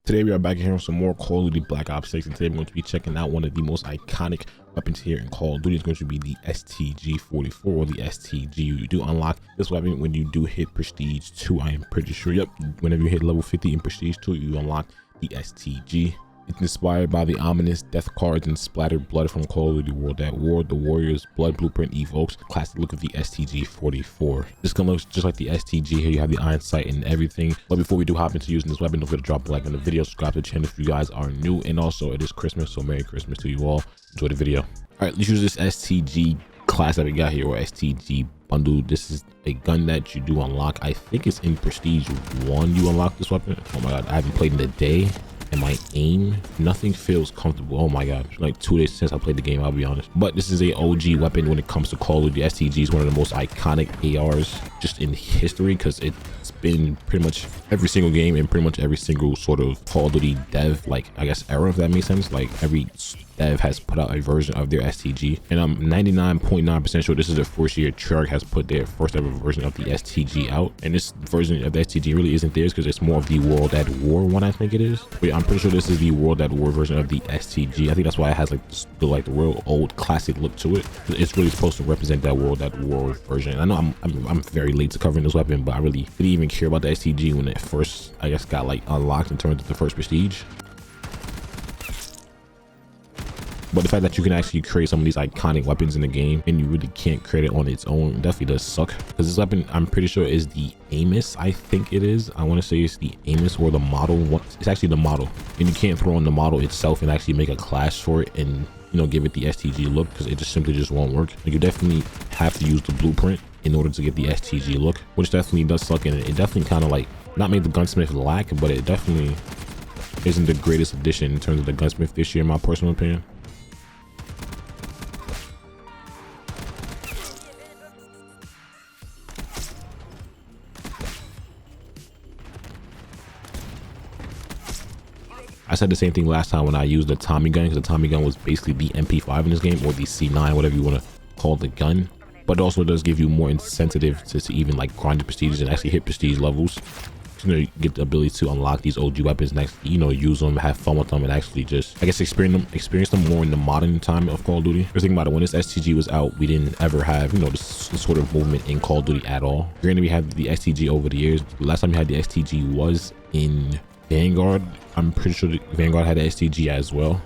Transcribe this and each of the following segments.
Today we are back here with some more Call of Duty Black Ops 6, and today we're going to be checking out one of the most iconic weapons here in Call of Duty. It's going to be the STG-44 or the STG. You do unlock this weapon when you do hit Prestige 2, I am pretty sure. Yep, whenever you hit level 50 in Prestige 2, you unlock the STG. It's inspired by the ominous death cards and splattered blood from Call of Duty World at War. The Warrior's blood blueprint evokes the classic look of the STG-44. This gun looks just like the STG here. You have the iron sight and everything. But before we do hop into using this weapon, don't forget to drop a like on the video, subscribe to the channel if you guys are new, and also it is Christmas, so Merry Christmas to you all. Enjoy the video. All right, let's use this STG class that we got here, or STG bundle. This is a gun that you do unlock. I think it's in Prestige 1 you unlock this weapon. Oh my god, I haven't played in a day. And my aim, nothing feels comfortable. Oh my god, like 2 days since I played the game, I'll be honest. But this is a OG weapon when it comes to Call of Duty. STG is one of the most iconic ARs just in history, because it's been pretty much every single game and pretty much every single sort of Call of Duty dev, like I guess era, if that makes sense. Like every dev has put out a version of their STG, and I'm 99.9% sure this is the first year Treyarch has put their first ever version of the STG out. And this version of the STG really isn't theirs, because it's more of the World at War one, I think it is. But yeah, I'm pretty sure this is the World at War version of the STG. I think that's why it has like the real old classic look to it. It's really supposed to represent that World at War version. I know I'm very late to covering this weapon, but I really didn't even care about the STG when it first, I guess, got like unlocked in terms of the first Prestige. But the fact that you can actually create some of these iconic weapons in the game and you really can't create it on its own definitely does suck, because this weapon, I'm pretty sure, is the Amos. I think it is. I want to say it's the Amos or the model. It's actually the model, and you can't throw in the model itself and actually make a class for it and, you know, give it the STG look, because it just simply just won't work. Like, you definitely have to use the blueprint in order to get the STG look, which definitely does suck. And it definitely kind of like not made the gunsmith lack, but it definitely isn't the greatest addition in terms of the gunsmith this year, in my personal opinion. I said the same thing last time when I used the Tommy gun, because the Tommy gun was basically the MP5 in this game, or the C9, whatever you want to call the gun. But it also does give you more incentive to even like grind the prestiges and actually hit prestige levels. You know, you get the ability to unlock these OG weapons and actually, you know, use them, have fun with them, and actually just, I guess, experience them more in the modern time of Call of Duty. Because think about it, when this STG was out, we didn't ever have, you know, this sort of movement in Call of Duty at all. Granted, we had the STG over the years. The last time we had the STG was in Vanguard. I'm pretty sure Vanguard had the STG as well,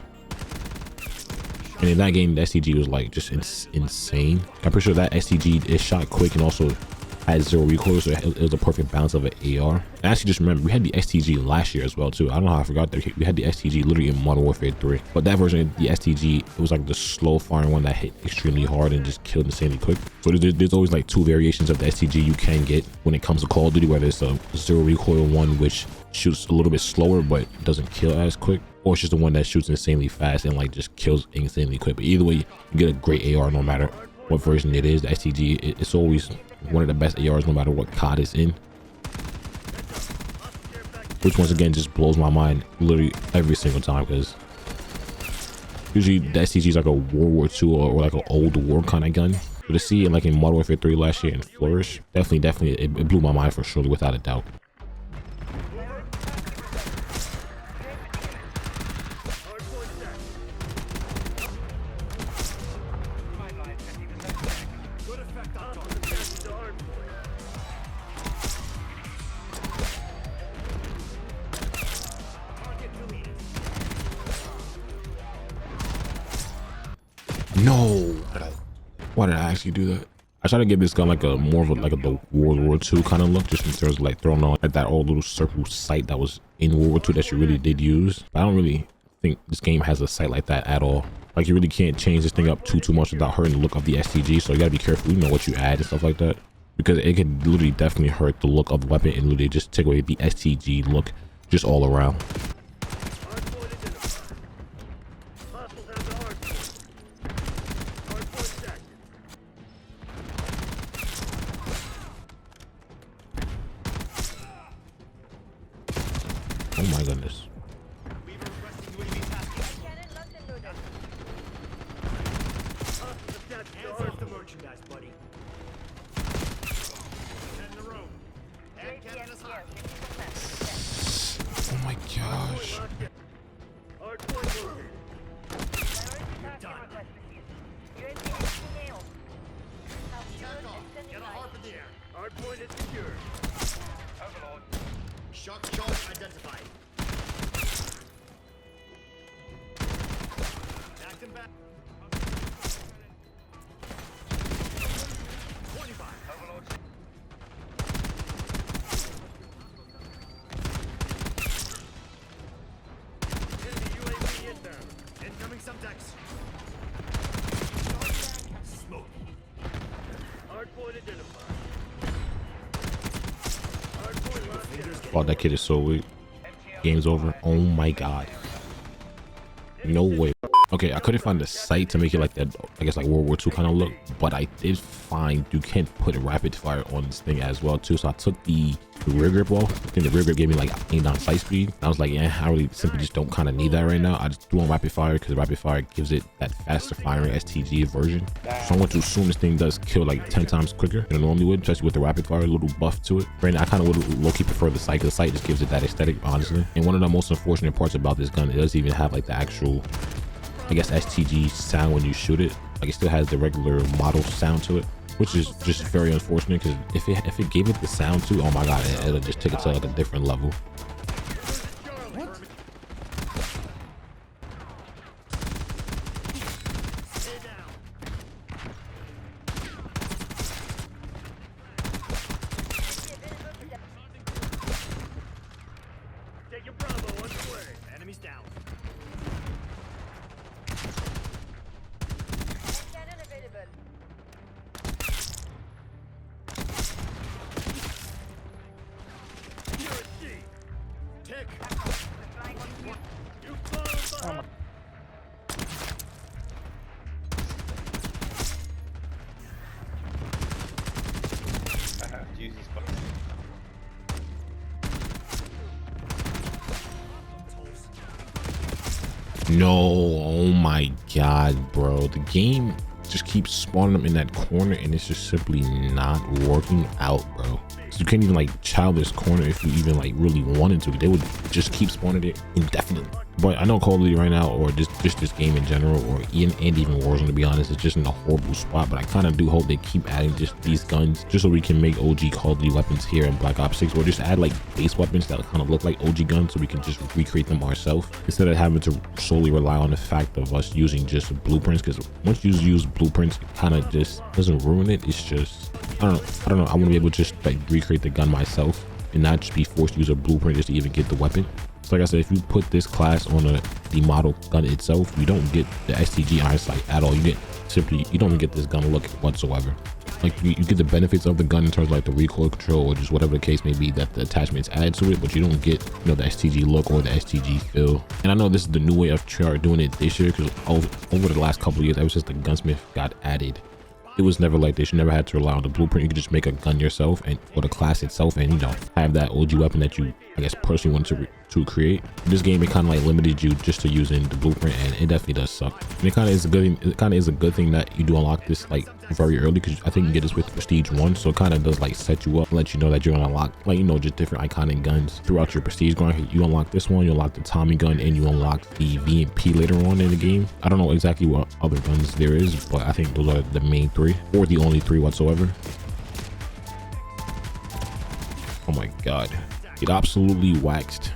and in that game the STG was like just insane. I'm pretty sure that STG is shot quick and also had zero recoil, so it was a perfect balance of an AR. And actually, just remember, we had the STG last year as well too. I don't know how I forgot that we had the STG literally in Modern Warfare 3, but that version of the STG, it was like the slow firing one that hit extremely hard and just killed insanely quick. So there's always like two variations of the STG you can get when it comes to Call of Duty, whether it's a zero recoil one which shoots a little bit slower but doesn't kill as quick, or it's just the one that shoots insanely fast and like just kills insanely quick. But either way, you get a great AR no matter what version it is. The STG, it's always one of the best ARs no matter what COD is in, which once again just blows my mind literally every single time, because usually the STG is like a World War II or like an old war kind of gun. But to see it like in Modern Warfare 3 last year and flourish, definitely it blew my mind for sure, without a doubt. No, why did I actually do that? I try to give this gun like a more of a like a the World War II kind of look, just in terms of like throwing on like that old little circle sight that was in World War II that you really did use. But I don't really think this game has a sight like that at all. Like, you really can't change this thing up too much without hurting the look of the STG, so you gotta be careful, you know, what you add and stuff like that, because it could literally definitely hurt the look of the weapon and literally just take away the STG look just all around. Oh my goodness. Oh my gosh. Hardpoint is secure. Overlord. Shock charge identified. Back and back. 25. Overlord. Enemy UAV inbound. Incoming subtext. Smoke. Hardpoint identified. Oh, that kid is so weak. Game's over. Oh my god. No way. Okay, I couldn't find the site to make it like that, I guess like World War II kind of look, but I did find you can put rapid fire on this thing as well too. So I took the rear grip off. I think the rear grip gave me like aim down sight speed. I was like, yeah, I really simply just don't kind of need that right now. I just do on rapid fire because rapid fire gives it that faster firing STG version. So I'm going to assume this thing does kill like 10 times quicker than it normally would, especially with the rapid fire, a little buff to it. Right now, I kind of would low-key prefer the sight, because the sight just gives it that aesthetic, honestly. And one of the most unfortunate parts about this gun, it doesn't even have like the actual, I guess, STG sound when you shoot it. Like, it still has the regular model sound to it, which is just very unfortunate, because if it gave it the sound too, oh my god, it'll just take it to like a different level. Take your Bravo underway. Enemies down. Cannon available. You're a D. Tick. You've fallen behind. No, oh my god, bro, the game just keeps spawning them in that corner and it's just simply not working out, bro. So you can't even like child this corner if you even like really wanted to. They would just keep spawning it indefinitely. But I know Call of Duty right now, or just this game in general, or even Warzone, to be honest, it's just in a horrible spot. But I kind of do hope they keep adding just these guns, just so we can make OG Call of Duty weapons here in Black Ops 6, or just add like base weapons that kind of look like OG guns, so we can just recreate them ourselves instead of having to solely rely on the fact of us using just blueprints. Because once you use blueprints, it kind of just doesn't ruin it. It's just, I don't know. I want to be able to just like recreate the gun myself and not just be forced to use a blueprint just to even get the weapon. So like I said, if you put this class on the model gun itself, you don't get the STG iron sight at all. You don't get this gun look whatsoever. Like you get the benefits of the gun in terms of like the recoil control or just whatever the case may be that the attachments add to it, but you don't get, you know, the STG look or the STG feel. And I know this is the new way of doing it this year, because over the last couple of years, ever since the gunsmith got added, it was never like this. You never had to rely on the blueprint. You could just make a gun yourself and for the class itself, and you know, have that OG weapon that you, I guess, personally want to create. This game, it kind of like limited you just to using the blueprint, and it definitely does suck. And it kind of is a good thing that you do unlock this like very early, because I think you get this with Prestige 1, so it kind of does like set you up and let you know that you're gonna unlock, like, you know, just different iconic guns throughout your Prestige grind. You unlock this one, you unlock the Tommy gun, and you unlock the VMP later on in the game. I don't know exactly what other guns there is, but I think those are the main three, or the only three whatsoever. Oh my god, it absolutely waxed.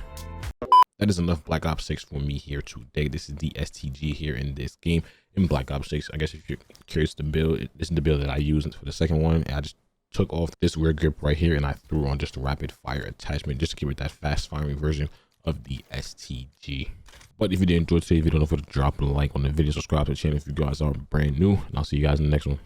That is enough Black Ops 6 for me here today. This is the STG here in this game in Black Ops 6. I guess if you're curious to build, this is the build that I used for the second one. I just took off this rear grip right here and I threw on just a rapid fire attachment just to give it that fast firing version of the STG. But if you did enjoy today's video, don't forget to drop a like on the video, subscribe to the channel if you guys are brand new, and I'll see you guys in the next one.